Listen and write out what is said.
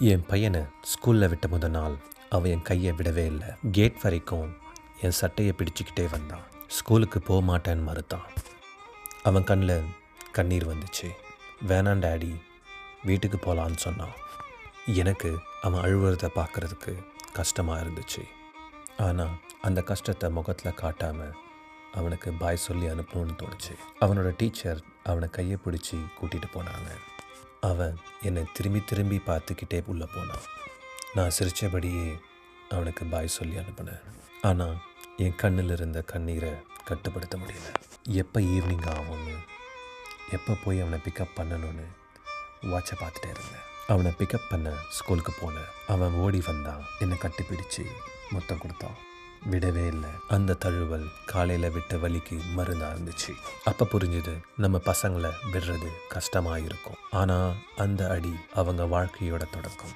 என் பையனை ஸ்கூலில் விட்ட முதல் நாள் அவன் என் கையை விடவே இல்லை. கேட் வரைக்கும் என் சட்டையை பிடிச்சிக்கிட்டே வந்தான். ஸ்கூலுக்கு போக மாட்டேன்னு மறுத்தான். அவன் கண்ணில் கண்ணீர் வந்துச்சு. வேணாம் டேடி, வீட்டுக்கு போகலான்னு சொன்னான். எனக்கு அவன் அழுவுறதை பார்க்குறதுக்கு கஷ்டமாக இருந்துச்சு. ஆனால் அந்த கஷ்டத்தை முகத்தில் காட்டாமல் அவனுக்கு பாய் சொல்லி அனுப்பணும்னு தோணுச்சு. அவனோட டீச்சர் அவனை கையை பிடிச்சி கூட்டிகிட்டு போனாங்க. அவன் என்னை திரும்பி திரும்பி பார்த்துக்கிட்டே உள்ளே போனான். நான் சிரித்தபடியே அவனுக்கு பாய் சொல்லி அனுப்பினேன். ஆனால் என் கண்ணில் இருந்த கண்ணீரை கட்டுப்படுத்த முடியல. எப்போ ஈவினிங் ஆகும்னு, எப்போ போய் அவனை பிக்கப் பண்ணணும்னு வாட்சை பார்த்துட்டே இருந்தேன். அவனை பிக்கப் பண்ண ஸ்கூலுக்கு போனேன். அவன் ஓடி வந்தான், என்னை கட்டி பிடிச்சி முத்தம் கொடுத்தான். விடவே இல்லை. அந்த தழுவல் காலையில் விட்ட வலிக்கு மருந்தாக இருந்துச்சு. அப்போ புரிஞ்சுது, நம்ம பசங்களை விடுறது கஷ்டமாக இருக்கும், ஆனால் அந்த அடி அவங்க வாழ்க்கையோட தொடக்கம்.